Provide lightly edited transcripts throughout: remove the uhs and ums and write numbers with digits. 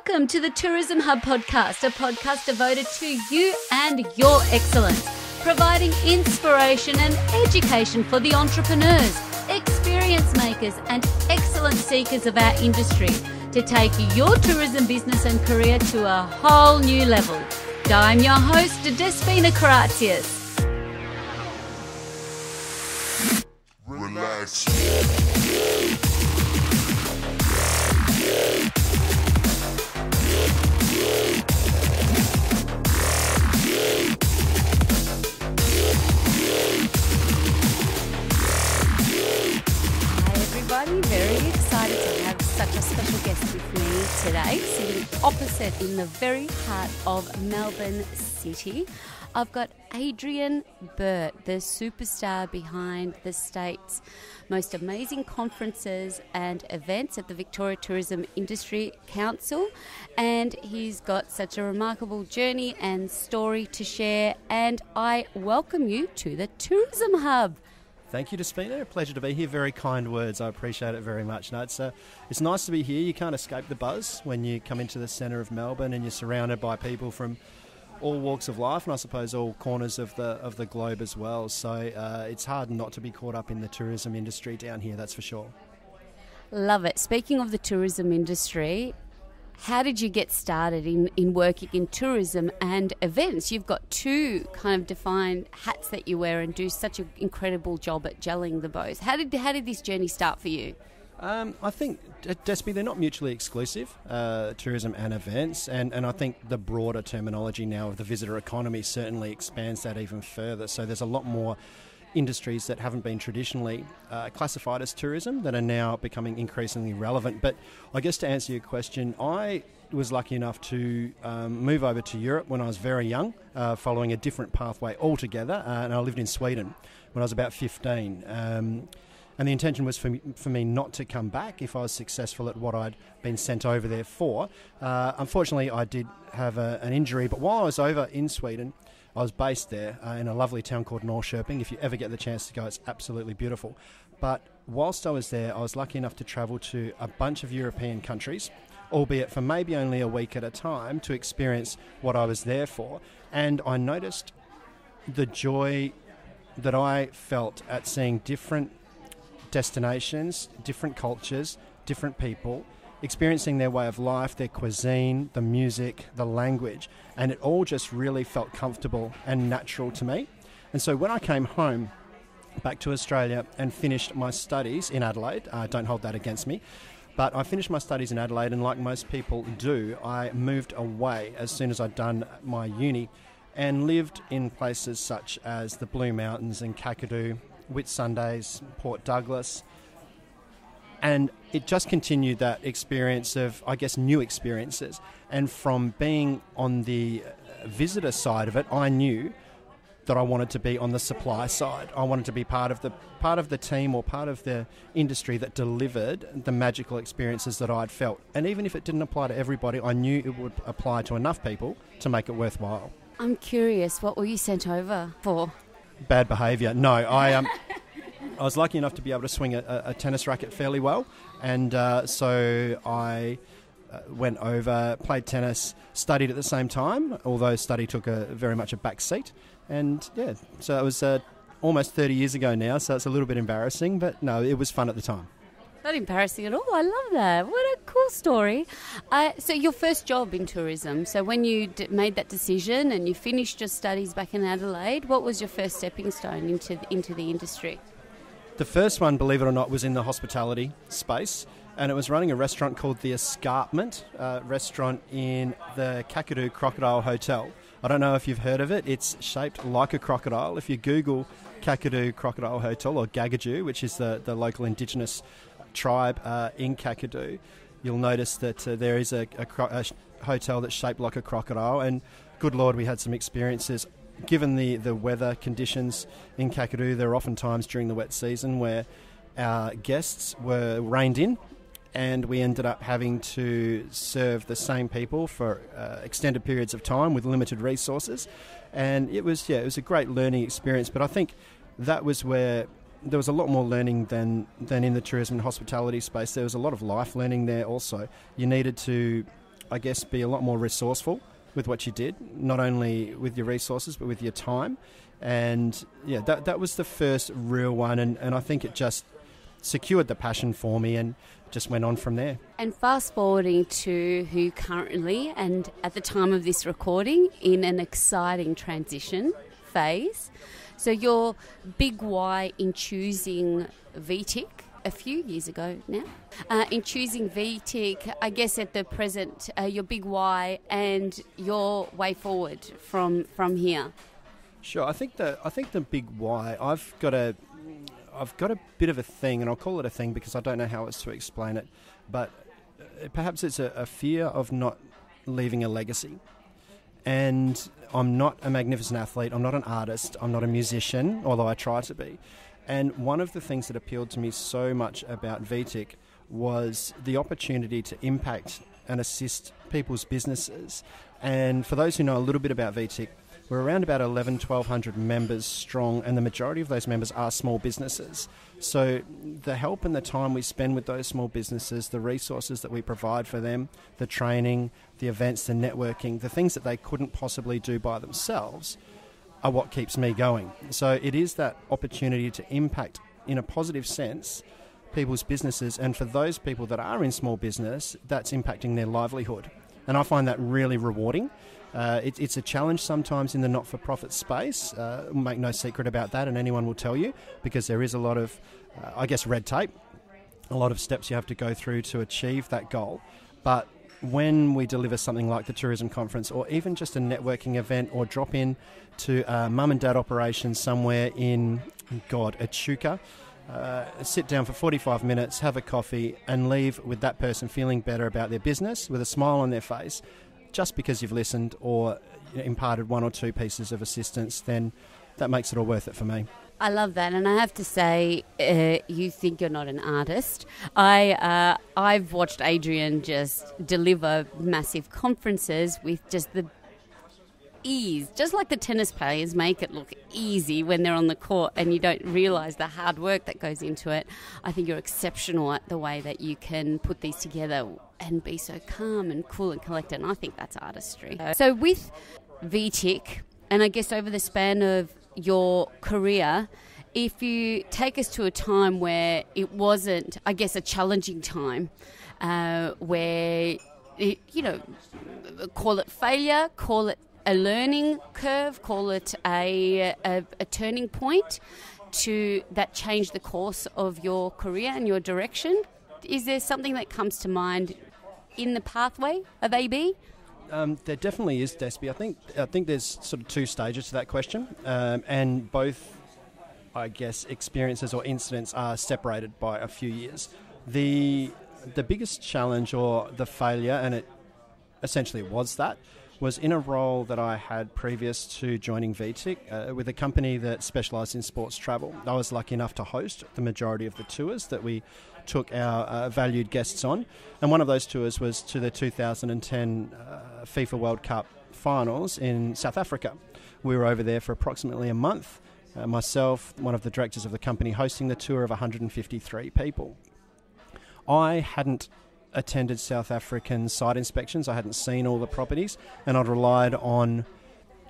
Welcome to the Tourism Hub podcast, a podcast devoted to you and your excellence, providing inspiration and education for the entrepreneurs, experience makers and excellence seekers of our industry to take your tourism business and career to a whole new level. I'm your host, Despina Karatius. Relax. Very excited to have such a special guest with me today, sitting opposite in the very heart of Melbourne City. I've got Adrian Byrt, the superstar behind the state's most amazing conferences and events at the Victoria Tourism Industry Council, and he's got such a remarkable journey and story to share, and I welcome you to the Tourism Hub. Thank you, Despina. A pleasure to be here. Very kind words. I appreciate it very much. No, it's nice to be here. You can't escape the buzz when you come into the centre of Melbourne and you're surrounded by people from all walks of life and I suppose all corners of the globe as well. So it's hard not to be caught up in the tourism industry down here, that's for sure. Love it. Speaking of the tourism industry, how did you get started in working in tourism and events? You've got two kind of defined hats that you wear and do such an incredible job at gelling the both. How did this journey start for you? I think, Despi, they're not mutually exclusive, tourism and events, and I think the broader terminology now of the visitor economy certainly expands that even further. So there's a lot more industries that haven't been traditionally classified as tourism that are now becoming increasingly relevant. But I guess to answer your question, I was lucky enough to move over to Europe when I was very young, following a different pathway altogether, and I lived in Sweden when I was about 15. And the intention was for me not to come back if I was successful at what I'd been sent over there for. Unfortunately, I did have an injury, but while I was over in Sweden, I was based there in a lovely town called Norrköping. If you ever get the chance to go, it's absolutely beautiful. But whilst I was there, I was lucky enough to travel to a bunch of European countries, albeit for maybe only a week at a time, to experience what I was there for. And I noticed the joy that I felt at seeing different destinations, different cultures, different people, experiencing their way of life, their cuisine, the music, the language, and it all just really felt comfortable and natural to me. And so when I came home back to Australia and finished my studies in Adelaide, don't hold that against me, but I finished my studies in Adelaide, and like most people do, I moved away as soon as I'd done my uni and lived in places such as the Blue Mountains and Kakadu, Whitsundays, Port Douglas. And it just continued that experience of, I guess, new experiences. And from being on the visitor side of it, I knew that I wanted to be on the supply side. I wanted to be part of the team or part of the industry that delivered the magical experiences that I'd felt. And even if it didn't apply to everybody, I knew it would apply to enough people to make it worthwhile. I'm curious, what were you sent over for? Bad behaviour. No, I was lucky enough to be able to swing a tennis racket fairly well, and so I went over, played tennis, studied at the same time, although study took very much a back seat. And yeah, so it was almost 30 years ago now, so it's a little bit embarrassing, but no, it was fun at the time. Not embarrassing at all. I love that. What a cool story. So your first job in tourism, so when you made that decision and you finished your studies back in Adelaide, what was your first stepping stone into the industry? The first one, believe it or not, was in the hospitality space, and it was running a restaurant called The Escarpment restaurant in the Kakadu Crocodile Hotel. I don't know if you've heard of it. It's shaped like a crocodile. If you Google Kakadu Crocodile Hotel, or Gagaju, which is the local indigenous tribe in Kakadu, you'll notice that there is a hotel that's shaped like a crocodile, and good Lord, we had some experiences. Given the weather conditions in Kakadu, there are often times during the wet season where our guests were reined in, and we ended up having to serve the same people for extended periods of time with limited resources. And it was a great learning experience, but I think that was where there was a lot more learning than in the tourism and hospitality space. There was a lot of life learning there also. You needed to I guess, be a lot more resourceful with what you did, not only with your resources but with your time. And yeah, that was the first real one, and I think it just secured the passion for me and just went on from there. And fast forwarding to who currently, and at the time of this recording, in an exciting transition phase. So your big why in choosing VTIC a few years ago now, in choosing VTIC, I guess at the present, your big why and your way forward from here. Sure, I think the big why, I've got a bit of a thing, and I'll call it a thing because I don't know how else to explain it, but perhaps it's a fear of not leaving a legacy. And I'm not a magnificent athlete, I'm not an artist, I'm not a musician, although I try to be. And one of the things that appealed to me so much about VTIC was the opportunity to impact and assist people's businesses. And for those who know a little bit about VTIC, we're around about 1,100 members strong, and the majority of those members are small businesses. So the help and the time we spend with those small businesses, the resources that we provide for them, the training, the events, the networking, the things that they couldn't possibly do by themselves are what keeps me going. So it is that opportunity to impact, in a positive sense, people's businesses. And for those people that are in small business, that's impacting their livelihood. And I find that really rewarding. It's a challenge sometimes in the not-for-profit space. Make no secret about that, and anyone will tell you, because there is a lot of, red tape, a lot of steps you have to go through to achieve that goal. But when we deliver something like the tourism conference, or even just a networking event, or drop in to a mum and dad operation somewhere in, Echuca, sit down for 45 minutes, have a coffee, and leave with that person feeling better about their business, with a smile on their face, just because you've listened or imparted one or two pieces of assistance, then that makes it all worth it for me. I love that, and I have to say, you think you're not an artist. I've watched Adrian just deliver massive conferences with just the ease, just like the tennis players make it look easy when they're on the court and you don't realise the hard work that goes into it. I think you're exceptional at the way that you can put these together and be so calm and cool and collected, and I think that's artistry. So with VTIC, and I guess over the span of your career, if you take us to a time where it wasn't, I guess, a challenging time, where, call it failure, call it a learning curve, call it a turning point that changed the course of your career and your direction, is there something that comes to mind in the pathway of AB? There definitely is, Despy. I think there's sort of two stages to that question, and both, I guess, experiences or incidents are separated by a few years. The biggest challenge or the failure, and it essentially was in a role that I had previous to joining VTIC with a company that specialised in sports travel. I was lucky enough to host the majority of the tours that we took our valued guests on, and one of those tours was to the 2010 FIFA World Cup finals in South Africa. We were over there for approximately a month, myself, one of the directors of the company, hosting the tour of 153 people. I hadn't attended South African site inspections, I hadn't seen all the properties, and I'd relied on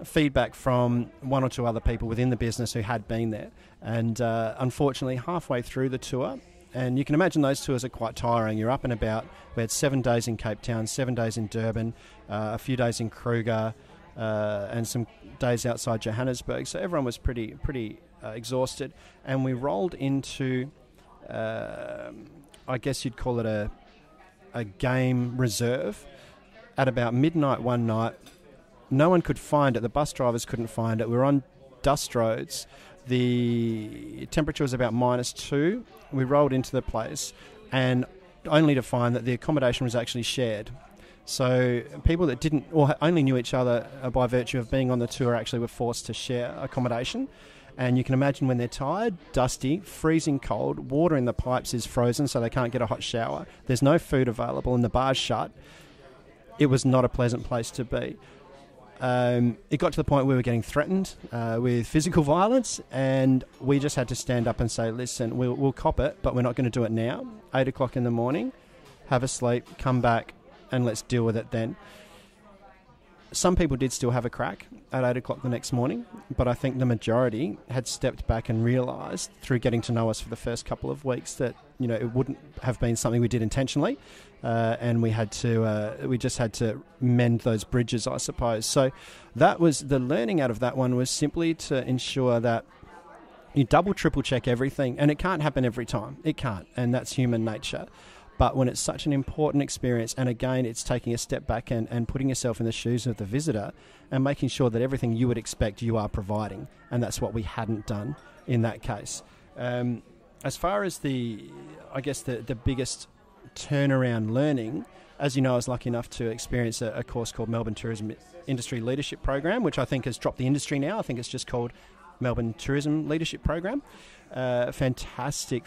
feedback from one or two other people within the business who had been there. And unfortunately, halfway through the tour, and you can imagine those tours are quite tiring. You're up and about. We had 7 days in Cape Town, 7 days in Durban, a few days in Kruger, and some days outside Johannesburg. So everyone was pretty exhausted. And we rolled into, I guess you'd call it a game reserve at about midnight one night. No one could find it. The bus drivers couldn't find it. We were on dust roads. The temperature was about -2. We rolled into the place, and only to find that the accommodation was actually shared. So people that didn't or only knew each other by virtue of being on the tour actually were forced to share accommodation. And you can imagine when they're tired, dusty, freezing cold, water in the pipes is frozen so they can't get a hot shower. There's no food available and the bar's shut. It was not a pleasant place to be. It got to the point where we were getting threatened with physical violence, and we just had to stand up and say, listen, we'll cop it, but we're not going to do it now. 8 o'clock in the morning, have a sleep, come back, and let's deal with it then. Some people did still have a crack at 8 o'clock the next morning, but I think the majority had stepped back and realised through getting to know us for the first couple of weeks that, you know, it wouldn't have been something we did intentionally, and we just had to mend those bridges, I suppose. So that was the learning out of that one, was simply to ensure that you double, triple check everything, and it can't happen every time. It can't, and that's human nature. But when it's such an important experience, and again, it's taking a step back and putting yourself in the shoes of the visitor and making sure that everything you would expect you are providing. And that's what we hadn't done in that case. As far as the biggest turnaround learning, as you know, I was lucky enough to experience a course called Melbourne Tourism Industry Leadership Program, which I think has dropped the industry now. I think it's just called Melbourne Tourism Leadership Program. Fantastic,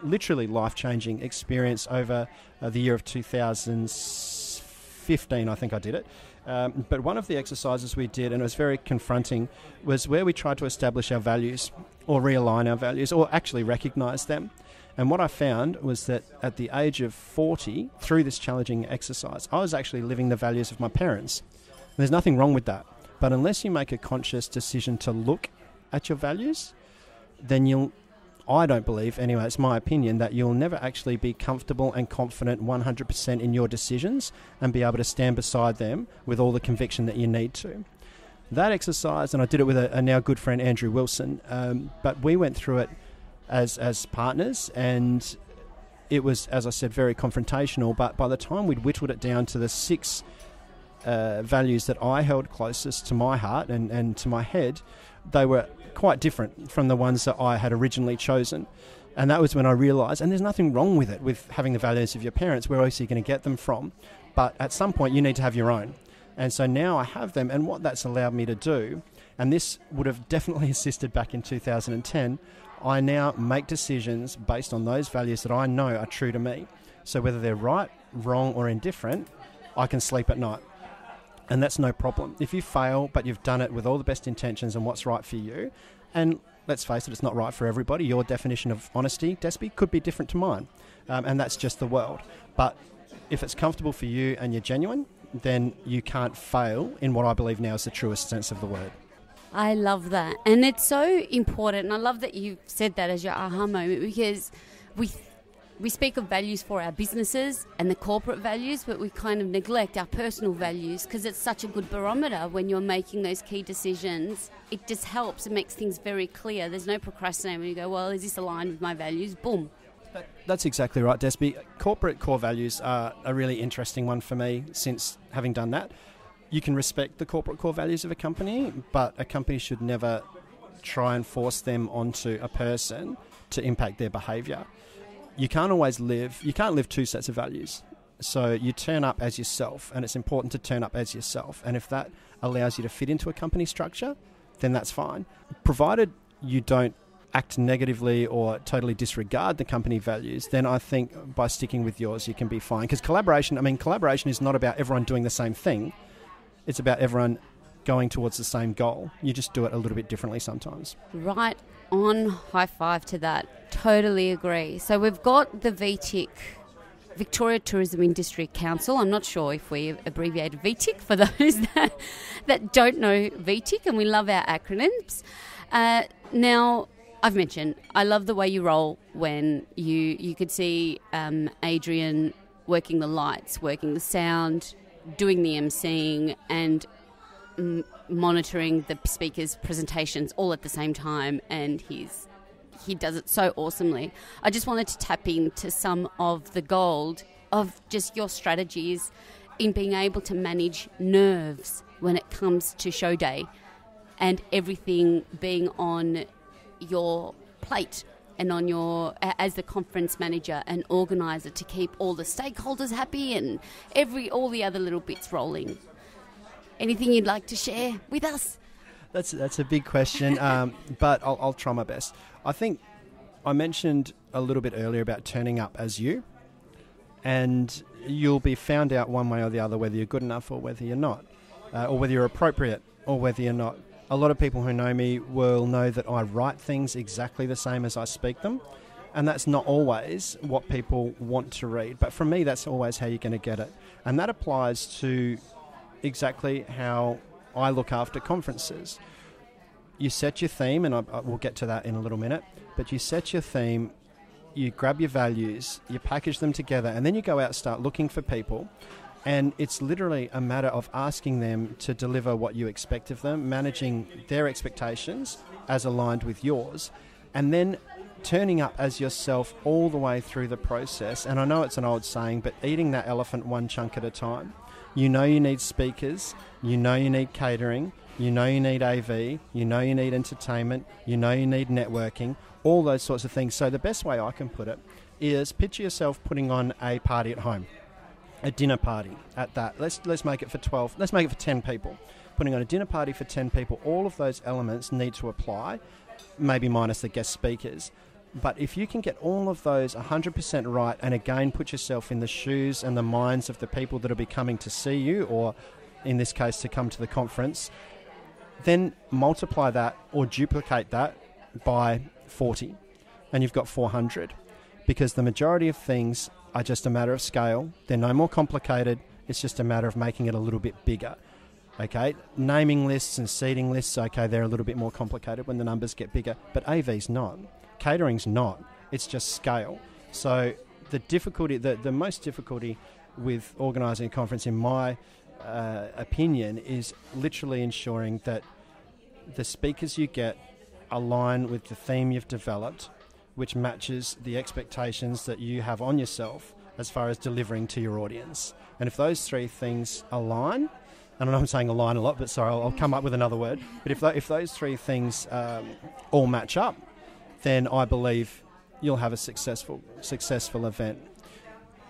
literally life-changing experience over the year of 2015, I think I did it. But one of the exercises we did, and it was very confronting, was where we tried to establish our values or realign our values or actually recognise them. And what I found was that at the age of 40, through this challenging exercise, I was actually living the values of my parents. There's nothing wrong with that. But unless you make a conscious decision to look at your values, then I don't believe, anyway, it's my opinion, that you'll never actually be comfortable and confident 100% in your decisions and be able to stand beside them with all the conviction that you need to. That exercise, and I did it with a now good friend, Andrew Wilson, but we went through it as partners, and it was, as I said, very confrontational, but by the time we'd whittled it down to the 6 values that I held closest to my heart and to my head, they were quite different from the ones that I had originally chosen. And that was when I realised, and there's nothing wrong with it, with having the values of your parents, where else are you going to get them from? But at some point you need to have your own. And so now I have them, and what that's allowed me to do, and this would have definitely assisted back in 2010, I now make decisions based on those values that I know are true to me. So whether they're right, wrong or indifferent, I can sleep at night. And that's no problem. If you fail, but you've done it with all the best intentions and what's right for you, and let's face it, it's not right for everybody. Your definition of honesty, Despy, could be different to mine. And that's just the world. But if it's comfortable for you and you're genuine, then you can't fail in what I believe now is the truest sense of the word. I love that. And it's so important. And I love that you said that as your aha moment, because we speak of values for our businesses and the corporate values, but we kind of neglect our personal values because it's such a good barometer when you're making those key decisions. It just helps. It makes things very clear. There's no procrastinating when you go, well, is this aligned with my values? Boom. That's exactly right, Despy. Corporate core values are a really interesting one for me since having done that. You can respect the corporate core values of a company, but a company should never try and force them onto a person to impact their behaviour. You can't live 2 sets of values. So you turn up as yourself, and it's important to turn up as yourself. And if that allows you to fit into a company structure, then that's fine. Provided you don't act negatively or totally disregard the company values, then I think by sticking with yours, you can be fine. Because collaboration is not about everyone doing the same thing. It's about everyone going towards the same goal. You just do it a little bit differently sometimes. Right on, high five to that. Totally agree. So we've got the VTIC, Victoria Tourism Industry Council. I'm not sure if we abbreviated VTIC for those that don't know VTIC, and we love our acronyms. Now, I've mentioned, I love the way you roll when you could see Adrian working the lights, working the sound, doing the emceeing, and monitoring the speakers' presentations all at the same time, and he does it so awesomely. I just wanted to tap into some of the gold of just your strategies in being able to manage nerves when it comes to show day and everything being on your plate and on your, as the conference manager and organizer, to keep all the stakeholders happy and all the other little bits rolling. Anything you'd like to share with us? That's a big question, but I'll try my best. I think I mentioned a little bit earlier about turning up as you, and you'll be found out one way or the other whether you're good enough or whether you're not, or whether you're appropriate or whether you're not. A lot of people who know me will know that I write things exactly the same as I speak them, And that's not always what people want to read. But for me, that's always how you're going to get it. And that applies to exactly how I look after conferences. You set your theme, and we'll get to that in a little minute, but you set your theme, you grab your values, you package them together, and then you go out and start looking for people. And it's literally a matter of asking them to deliver what you expect of them, managing their expectations as aligned with yours, and then turning up as yourself all the way through the process. And I know it's an old saying, but eating that elephant one chunk at a time. You know you need speakers, you know you need catering, you know you need AV, you know you need entertainment, you know you need networking, all those sorts of things. So the best way I can put it is picture yourself putting on a party at home, a dinner party at that. Let's make it for 12, let's make it for 10 people. Putting on a dinner party for 10 people, all of those elements need to apply, maybe minus the guest speakers. But if you can get all of those 100% right, and again put yourself in the shoes and the minds of the people that will be coming to see you, or in this case to come to the conference, then multiply that or duplicate that by 40 and you've got 400. Because the majority of things are just a matter of scale. They're no more complicated. It's just a matter of making it a little bit bigger. Okay, naming lists and seating lists, okay, they're a little bit more complicated when the numbers get bigger, but AV's not. Catering's not. It's just scale. So the difficulty, the most difficulty with organising a conference, in my opinion, is literally ensuring that the speakers you get align with the theme you've developed, which matches the expectations that you have on yourself as far as delivering to your audience. And if those three things align, and I know I'm saying align a lot, but sorry, I'll come up with another word. But if those three things all match up, then I believe you'll have a successful event.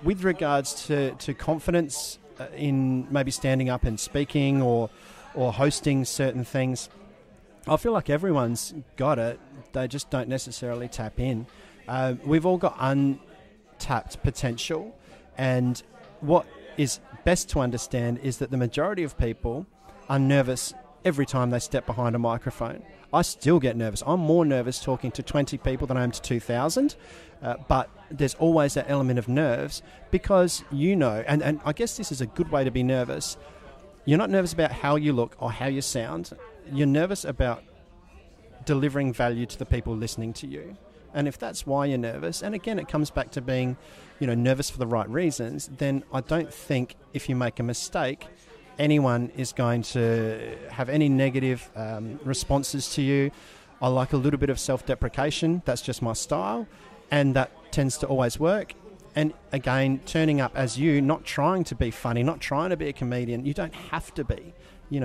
With regards to confidence in maybe standing up and speaking or hosting certain things, I feel like everyone's got it. They just don't necessarily tap in. We've all got untapped potential, and what is best to understand is that the majority of people are nervous every time they step behind a microphone. I still get nervous. I'm more nervous talking to 20 people than I am to 2,000, but there's always that element of nerves because you know, and I guess this is a good way to be nervous. You're not nervous about how you look or how you sound. You're nervous about delivering value to the people listening to you. And if that's why you're nervous, and again, it comes back to being, nervous for the right reasons, then I don't think if you make a mistake, anyone is going to have any negative responses to you. I like a little bit of self-deprecation. That's just my style, and that tends to always work. And again, turning up as you, not trying to be funny, not trying to be a comedian. You don't have to be.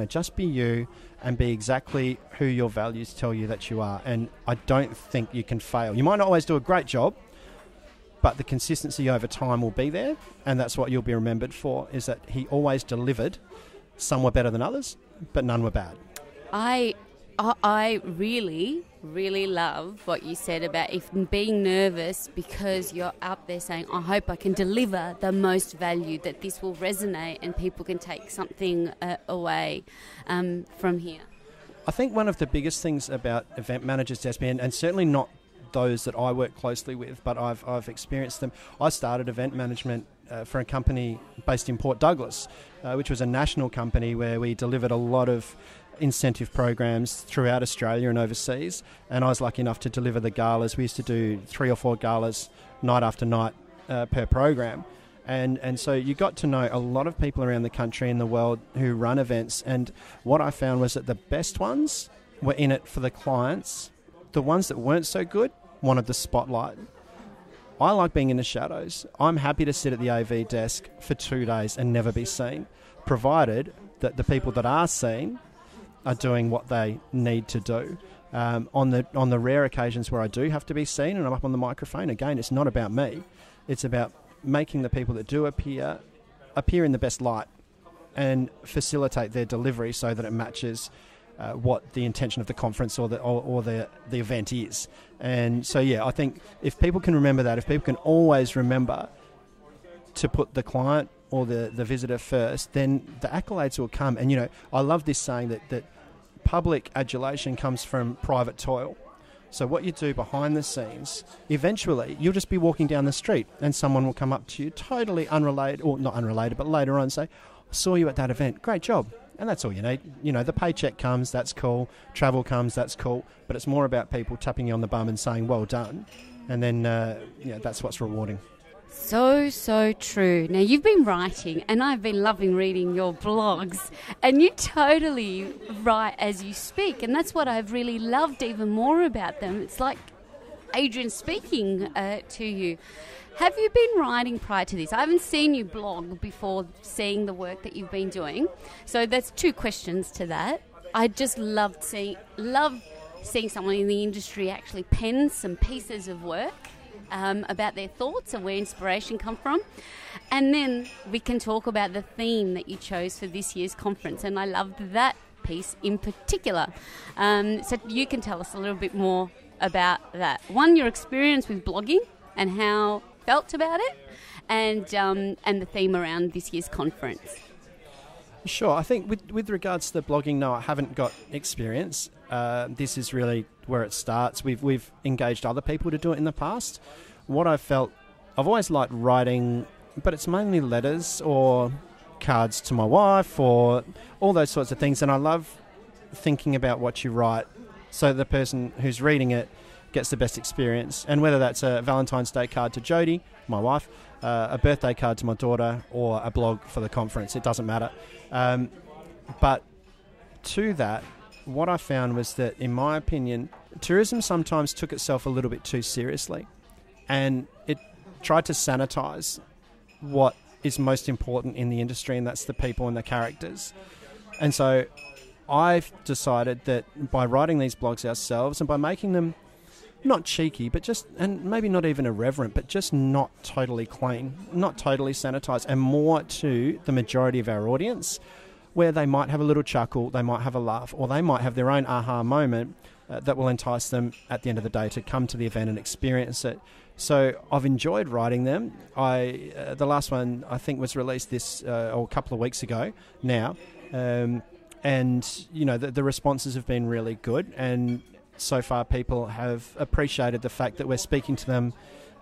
Just be you and be exactly who your values tell you that you are. And I don't think you can fail. You might not always do a great job, but the consistency over time will be there. And that's what you'll be remembered for, is that he always delivered. Some were better than others, but none were bad. I really, really love what you said about being nervous because you're up there saying, I hope I can deliver the most value, that this will resonate and people can take something away from here. I think one of the biggest things about event managers, Despi, and certainly not those that I work closely with, but I've experienced them. I started event management for a company based in Port Douglas, which was a national company where we delivered a lot of incentive programs throughout Australia and overseas, and I was lucky enough to deliver the galas. We used to do 3 or 4 galas night after night per program, and so you got to know a lot of people around the country and the world who run events, and what I found was that the best ones were in it for the clients. The ones that weren't so good wanted the spotlight. I like being in the shadows. I'm happy to sit at the AV desk for 2 days and never be seen, provided that the people that are seen are doing what they need to do. On the rare occasions where I do have to be seen and I'm up on the microphone, again, it's not about me. It's about making the people that do appear in the best light and facilitate their delivery so that it matches what the intention of the conference or the event is. And so, yeah, I think if people can remember that, if people can always remember to put the client or the visitor first, then the accolades will come. And, I love this saying that public adulation comes from private toil. So what you do behind the scenes, eventually you'll just be walking down the street and someone will come up to you totally unrelated, or not unrelated, but later on say, I saw you at that event, great job. And that's all you need. You know, the paycheck comes, that's cool. Travel comes, that's cool. But it's more about people tapping you on the bum and saying, well done. And then, that's what's rewarding. So true. Now, you've been writing, and I've been loving reading your blogs, and you totally write as you speak, and that's what I've really loved even more about them. It's like Adrian speaking to you. Have you been writing prior to this? I haven't seen you blog before seeing the work that you've been doing, so that's two questions to that. I just love seeing someone in the industry actually pen some pieces of work about their thoughts and where inspiration comes from. And then we can talk about the theme that you chose for this year's conference, and I loved that piece in particular. So you can tell us a little bit more about that. One, your experience with blogging and how you felt about it, and the theme around this year's conference. Sure. I think with regards to the blogging, no, I haven't got experience. This is really where it starts. We've engaged other people to do it in the past. What I've always liked writing, but it's mainly letters or cards to my wife or all those sorts of things. And I love thinking about what you write so the person who's reading it gets the best experience. And whether that's a Valentine's Day card to Jodie, my wife, a birthday card to my daughter, or a blog for the conference, it doesn't matter. But to that, what I found was that, in my opinion, tourism sometimes took itself a little bit too seriously, and it tried to sanitize what is most important in the industry, and that's the people and the characters. And so I've decided that by writing these blogs ourselves and by making them not cheeky, but just, and maybe not even irreverent, but just not totally clean, not totally sanitized, and more to the majority of our audience, where they might have a little chuckle, they might have a laugh, or they might have their own aha moment that will entice them at the end of the day to come to the event and experience it. So I've enjoyed writing them. The last one I think was released a couple of weeks ago now, and the responses have been really good, and so far people have appreciated the fact that we're speaking to them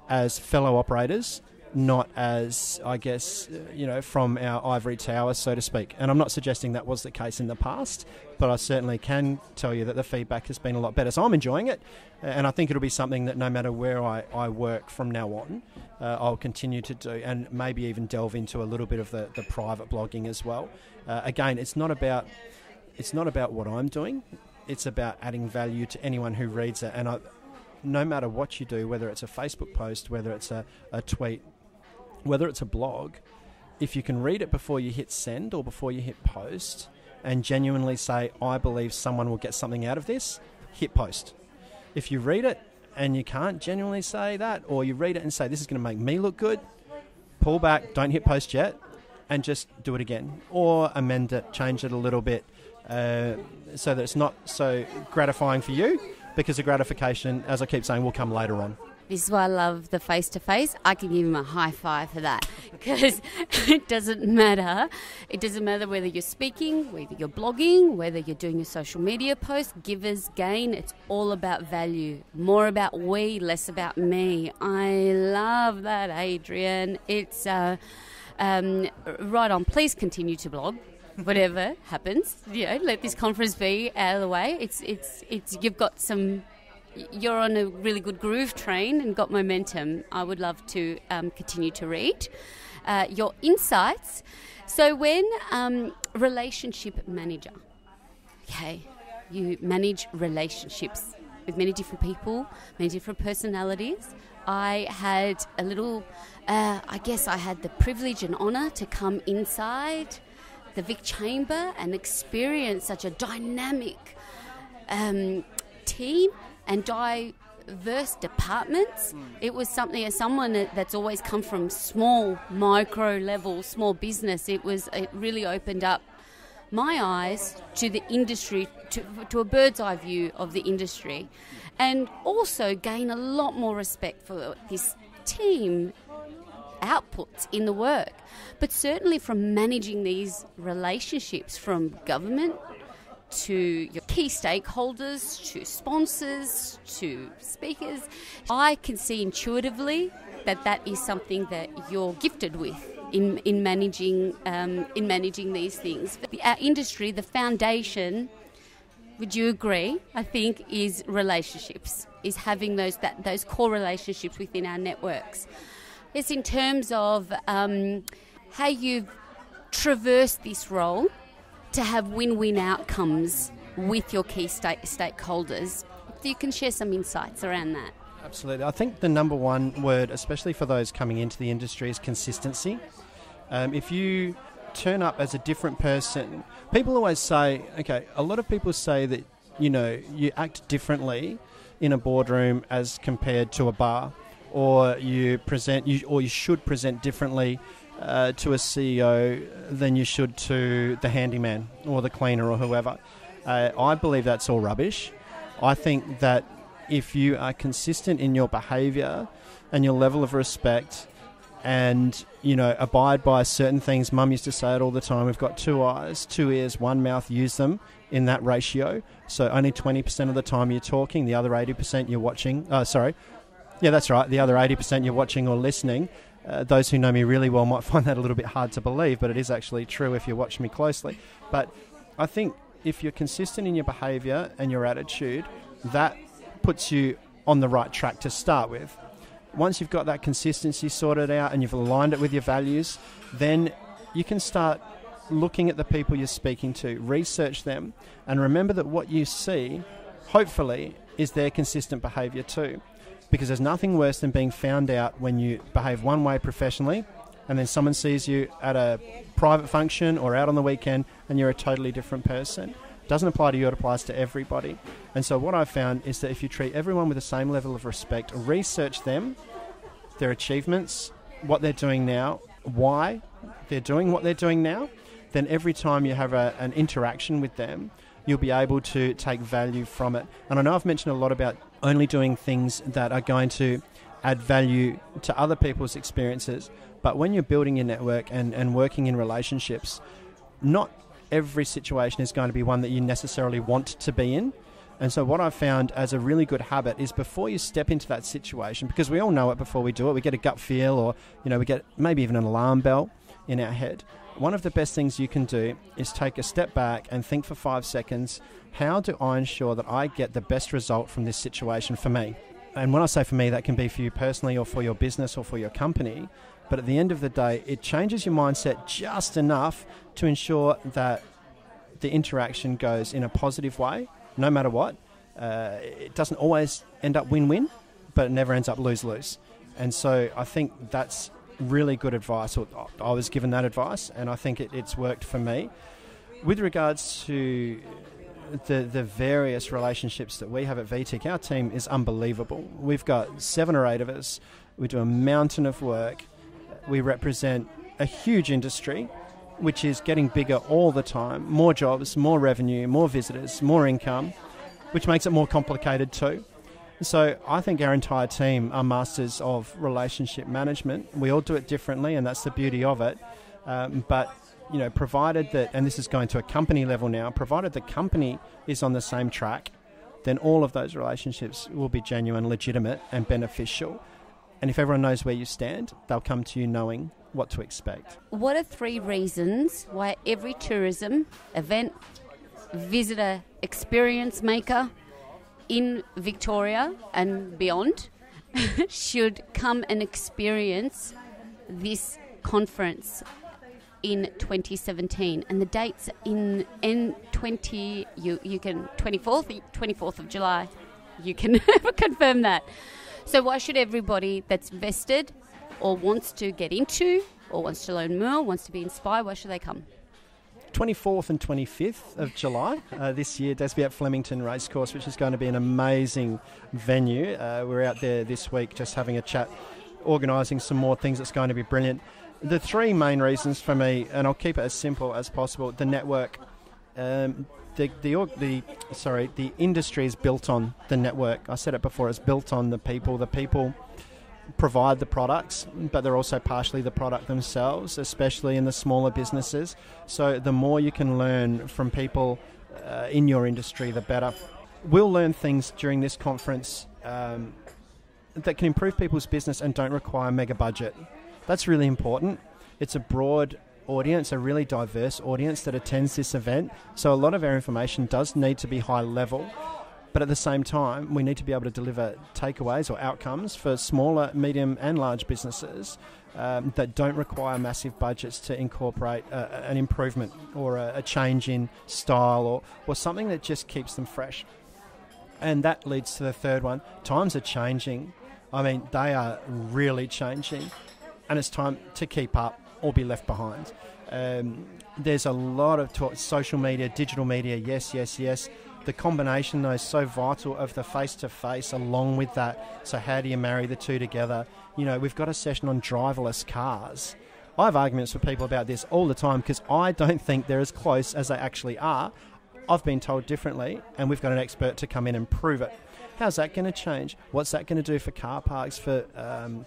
as fellow operators, not as, I guess, from our ivory tower, so to speak. And I'm not suggesting that was the case in the past, but I certainly can tell you that the feedback has been a lot better. So I'm enjoying it, and I think it'll be something that no matter where I work from now on, I'll continue to do, and maybe even delve into a little bit of the private blogging as well. Again, it's not about what I'm doing. It's about adding value to anyone who reads it. And no matter what you do, whether it's a Facebook post, whether it's a tweet, whether it's a blog, if you can read it before you hit send or before you hit post and genuinely say, I believe someone will get something out of this, hit post. If you read it and you can't genuinely say that, or you read it and say, this is going to make me look good, pull back, don't hit post yet, and just do it again. Or amend it, change it a little bit, so that it's not so gratifying for you, because the gratification, as I keep saying, will come later on. This is why I love the face-to-face. I can give him a high five for that, because it doesn't matter. It doesn't matter whether you're speaking, whether you're blogging, whether you're doing a social media post, givers gain. It's all about value. More about we, less about me. I love that, Adrian. It's right on. Please continue to blog. Whatever happens, let this conference be out of the way. It's you've got some. You're on a really good groove train and got momentum. I would love to continue to read your insights. So when relationship manager, okay, you manage relationships with many different people, many different personalities. I had a little, I guess I had the privilege and honour to come inside the Vic Chamber and experience such a dynamic team and diverse departments. It was something, as someone that's always come from small, micro level, small business, it really opened up my eyes to the industry, to a bird's eye view of the industry, and also gain a lot more respect for this team outputs in the work, but certainly from managing these relationships from government to your key stakeholders, to sponsors, to speakers. I can see intuitively that is something that you're gifted with in managing these things. Our industry, the foundation, would you agree, I think, is relationships, is having those core relationships within our networks. It's in terms of how you've traversed this role to have win-win outcomes with your key stakeholders. If you can share some insights around that. Absolutely. I think the number one word, especially for those coming into the industry, is consistency. If you turn up as a different person, people always say, okay, a lot of people say that, you act differently in a boardroom as compared to a bar, or you should present differently to a CEO than you should to the handyman or the cleaner or whoever. I believe that's all rubbish. I think that if you are consistent in your behaviour and your level of respect and, abide by certain things, Mum used to say it all the time, we've got 2 eyes, 2 ears, 1 mouth, use them in that ratio. So only 20% of the time you're talking, the other 80% you're watching. Yeah, that's right. The other 80% you're watching or listening. Those who know me really well might find that a little bit hard to believe, but it is actually true if you watch me closely. But I think if you're consistent in your behaviour and your attitude, that puts you on the right track to start with. Once you've got that consistency sorted out and you've aligned it with your values, then you can start looking at the people you're speaking to, research them, and remember that what you see, hopefully, is their consistent behaviour too. Because there's nothing worse than being found out when you behave one way professionally and then someone sees you at a private function or out on the weekend and you're a totally different person. It doesn't apply to you, it applies to everybody. And so what I've found is that if you treat everyone with the same level of respect, research them, their achievements, what they're doing now, why they're doing what they're doing now, then every time you have an interaction with them, you'll be able to take value from it. And I know I've mentioned a lot about only doing things that are going to add value to other people's experiences. But when you're building your network and working in relationships, not every situation is going to be one that you necessarily want to be in. And so what I've found as a really good habit is before you step into that situation, because we all know it before we do it, we get a gut feel or, we get maybe even an alarm bell in our head. One of the best things you can do is take a step back and think for 5 seconds, how do I ensure that I get the best result from this situation for me? And when I say for me, that can be for you personally or for your business or for your company. But at the end of the day, it changes your mindset just enough to ensure that the interaction goes in a positive way, no matter what. It doesn't always end up win-win, but it never ends up lose-lose. And so I think that's really good advice. I was given that advice, and I think it's worked for me. With regards to the various relationships that we have at VTIC, our team is unbelievable. We've got 7 or 8 of us. We do a mountain of work. We represent a huge industry, which is getting bigger all the time. More jobs, more revenue, more visitors, more income, which makes it more complicated too. So I think our entire team are masters of relationship management. We all do it differently, and that's the beauty of it. But provided that, and this is going to a company level now, provided the company is on the same track, then all of those relationships will be genuine, legitimate, and beneficial. And if everyone knows where you stand, they'll come to you knowing what to expect. What are 3 reasons why every tourism event, visitor experience maker in Victoria and beyond should come and experience this conference in 2017? And the dates in 24th of July. You can confirm that. So why should everybody that's vested or wants to get into or wants to learn more, wants to be inspired, why should they come? 24th and 25th of July this year, Desby at Flemington Racecourse, which is going to be an amazing venue. We're out there this week just having a chat, organising some more things that's going to be brilliant. The 3 main reasons for me, and I'll keep it as simple as possible, the network. The industry is built on the network. I said it before, it's built on the people. The people provide the products, but they're also partially the product themselves, especially in the smaller businesses. So the more you can learn from people in your industry, the better. We'll learn things during this conference that can improve people's business and don't require mega budget. That's really important. It's a broad audience, a really diverse audience that attends this event. So a lot of our information does need to be high level. But at the same time, we need to be able to deliver takeaways or outcomes for smaller, medium and large businesses that don't require massive budgets to incorporate an improvement or a change in style or something that just keeps them fresh. And that leads to the third one. Times are changing. I mean, they are really changing. And it's time to keep up or be left behind. There's a lot of talk, social media, digital media, yes. The combination, though, is so vital of the face-to-face along with that. So how do you marry the two together? You know, we've got a session on driverless cars. I have arguments with people about this all the time because I don't think they're as close as they actually are. I've been told differently, and we've got an expert to come in and prove it. How's that going to change? What's that going to do for car parks, for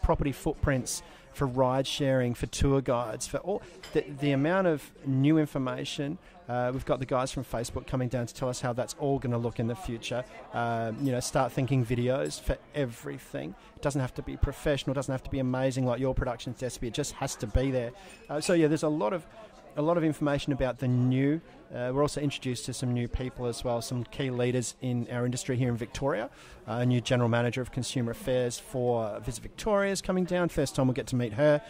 property footprints, for ride sharing, for tour guides, for all the amount of new information? We've got the guys from Facebook coming down to tell us how that's all going to look in the future. Start thinking videos for everything. It doesn't have to be professional, it doesn't have to be amazing like your production, Despy. It just has to be there. There's a lot of information about the new. We're also introduced to some new people as well, some key leaders in our industry here in Victoria. A new General Manager of Consumer Affairs for Visit Victoria is coming down. First time we'll get to meet her,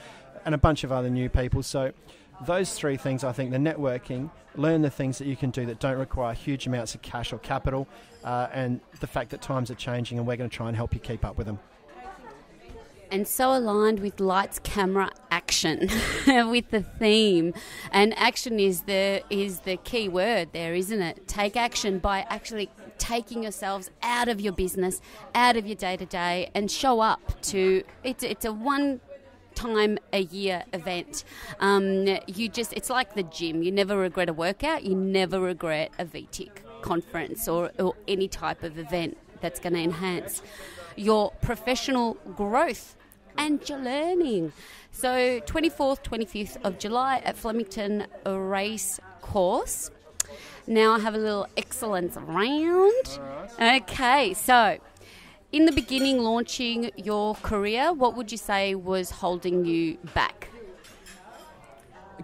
and a bunch of other new people. So those three things, I think, the networking, learn the things that you can do that don't require huge amounts of cash or capital, and the fact that times are changing and we're going to try and help you keep up with them. And so aligned with lights, camera, action, with the theme. And action is the key word there, isn't it? Take action by actually taking yourselves out of your business, out of your day-to-day, and show up to... It's a one-time a year event. It's like the gym. You never regret a workout. You never regret a VTIC conference or any type of event that's going to enhance your professional growth and your learning. So 24th, 25th of July at Flemington Race Course. Now I have a little excellence round. Okay, so in the beginning, launching your career, what would you say was holding you back?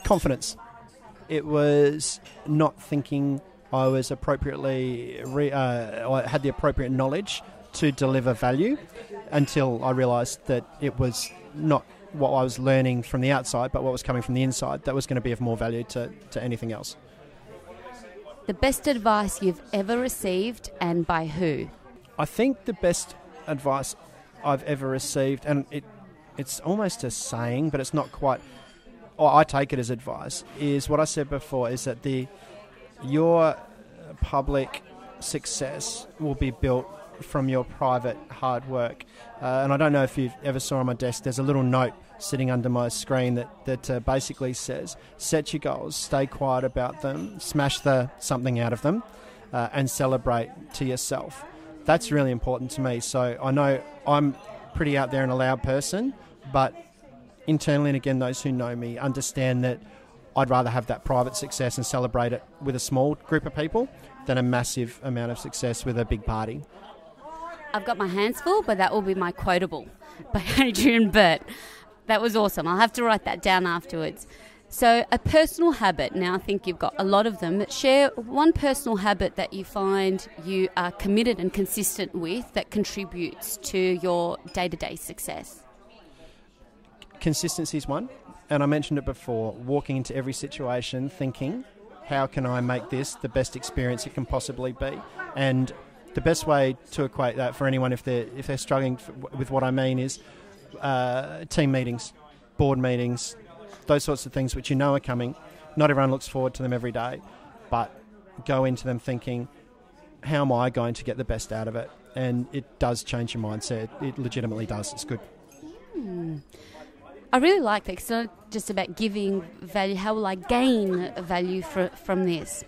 Confidence. It was not thinking I was appropriately, I had the appropriate knowledge to deliver value until I realised that it was not what I was learning from the outside, but what was coming from the inside that was going to be of more value to anything else. The best advice you've ever received, and by who? I think the best advice I've ever received, and it's almost a saying, but it's not quite, or I take it as advice, is what I said before, is that your public success will be built from your private hard work. And I don't know if you ever saw on my desk, there's a little note sitting under my screen that basically says, set your goals, stay quiet about them, smash something out of them, and celebrate to yourself. That's really important to me. So I know I'm pretty out there and a loud person, but internally, and again, those who know me understand that I'd rather have that private success and celebrate it with a small group of people than a massive amount of success with a big party. I've got my hands full, but that will be my quotable by Adrian Byrt. That was awesome. I'll have to write that down afterwards. So a personal habit. Now I think you've got a lot of them. Share one personal habit that you find you are committed and consistent with that contributes to your day-to-day success. Consistency is one. And I mentioned it before, walking into every situation thinking, how can I make this the best experience it can possibly be? And the best way to equate that for anyone if they're struggling with what I mean is team meetings, board meetings, those sorts of things which you know are coming. Not everyone looks forward to them every day, but go into them thinking, how am I going to get the best out of it? And it does change your mindset. It legitimately does. It's good. I really like that. It's not just about giving value. How will I gain value from this?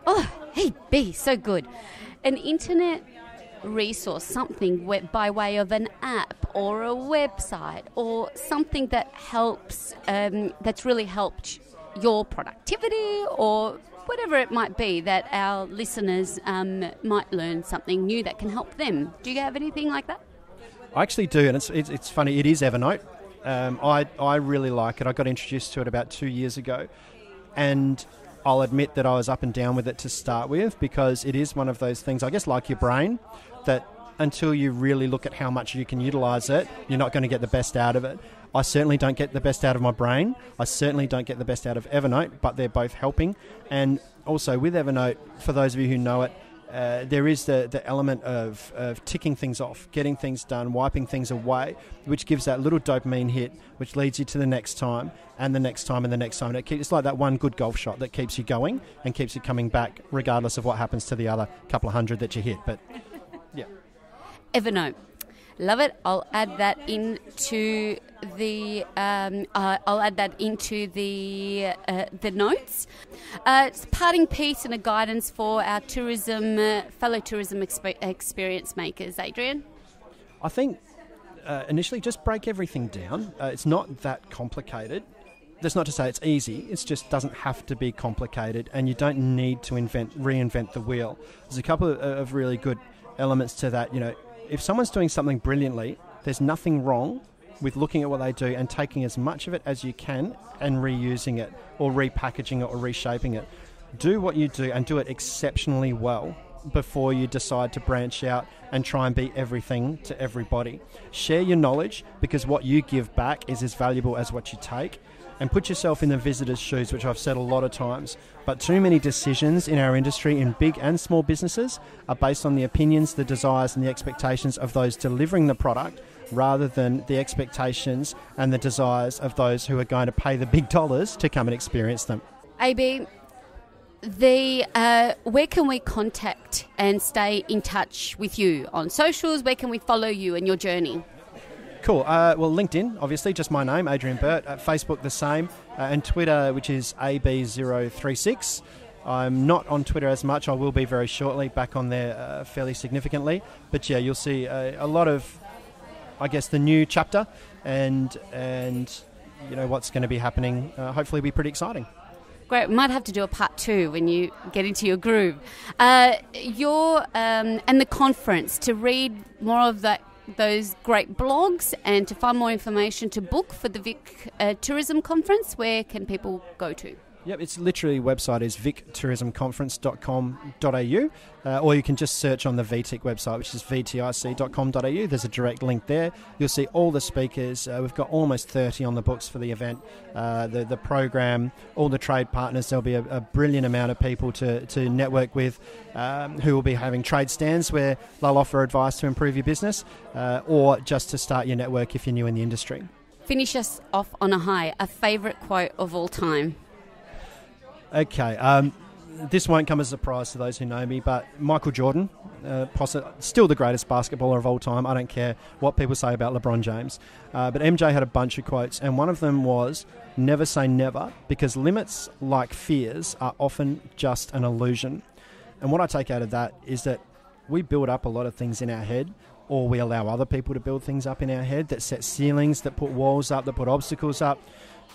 Oh, hey, B, so good. An internet resource, something by way of an app or a website or something that helps, that's really helped your productivity or whatever it might be that our listeners might learn something new that can help them. Do you have anything like that? I actually do, and it's funny. It is Evernote. I really like it. I got introduced to it about 2 years ago, and I'll admit that I was up and down with it to start with, because it is one of those things, I guess, like your brain, that until you really look at how much you can utilise it, you're not going to get the best out of it. I certainly don't get the best out of my brain. I certainly don't get the best out of Evernote, but they're both helping. And also with Evernote, for those of you who know it, there is the element of ticking things off, getting things done, wiping things away, which gives that little dopamine hit, which leads you to the next time and the next time and the next time. And it's like that one good golf shot that keeps you going and keeps you coming back, regardless of what happens to the other couple of hundred that you hit. But yeah. Evernote. Love it. I'll add that into the notes. It's parting piece and a guidance for our fellow tourism experience makers. Adrian? I think initially just break everything down. It's not that complicated. That's not to say it's easy. It just doesn't have to be complicated, and you don't need to reinvent the wheel. There's a couple of really good elements to that. If someone's doing something brilliantly, there's nothing wrong with looking at what they do and taking as much of it as you can and reusing it or repackaging it or reshaping it. Do what you do and do it exceptionally well before you decide to branch out and try and be everything to everybody. Share your knowledge, because what you give back is as valuable as what you take. And put yourself in the visitor's shoes, which I've said a lot of times. But too many decisions in our industry, in big and small businesses, are based on the opinions, the desires and the expectations of those delivering the product, rather than the expectations and the desires of those who are going to pay the big dollars to come and experience them. AB, where can we contact and stay in touch with you on socials? Where can we follow you and your journey? Cool. Well, LinkedIn, obviously, just my name, Adrian Byrt. Facebook, the same. And Twitter, which is AB036. I'm not on Twitter as much. I will be very shortly, back on there fairly significantly. But yeah, you'll see a lot of, I guess, the new chapter and what's going to be happening. Hopefully be pretty exciting. Great. We might have to do a part 2 when you get into your groove. And the conference, to read more of those great blogs and to find more information to book for the Vic Tourism Conference, where can people go to? Yep, it's literally, website is victourismconference.com.au, or you can just search on the VTIC website, which is vtic.com.au. There's a direct link there. You'll see all the speakers. We've got almost 30 on the books for the event, the program, all the trade partners. There'll be a brilliant amount of people to network with, who will be having trade stands where they'll offer advice to improve your business, or just to start your network if you're new in the industry. Finish us off on a high, a favourite quote of all time. Okay, this won't come as a surprise to those who know me, but Michael Jordan, still the greatest basketballer of all time. I don't care what people say about LeBron James. But MJ had a bunch of quotes, and one of them was, never say never, because limits, like fears, are often just an illusion. And what I take out of that is that we build up a lot of things in our head, or we allow other people to build things up in our head that set ceilings, that put walls up, that put obstacles up.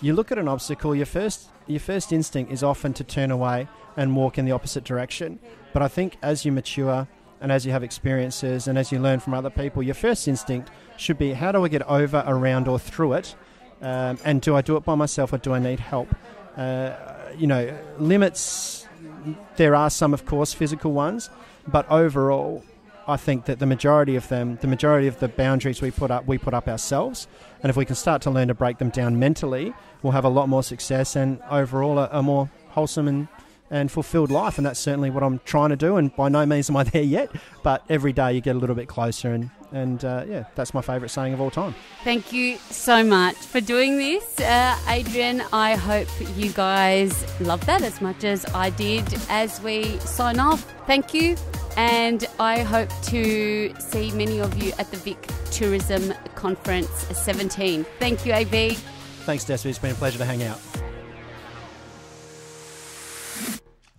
You look at an obstacle, your first instinct is often to turn away and walk in the opposite direction. But I think as you mature and as you have experiences and as you learn from other people, your first instinct should be, how do I get over, around or through it? And do I do it by myself or do I need help? Limits, there are some, of course, physical ones, but overall, I think that the majority of the boundaries we put up ourselves. And if we can start to learn to break them down mentally, we'll have a lot more success and overall a more wholesome and fulfilled life. And that's certainly what I'm trying to do. And by no means am I there yet, but every day you get a little bit closer. And that's my favourite saying of all time. Thank you so much for doing this, Adrian. I hope you guys loved that as much as I did. As we sign off, thank you. And I hope to see many of you at the Vic Tourism Conference 17. Thank you, AB. Thanks, Desi. It's been a pleasure to hang out.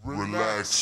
Relax.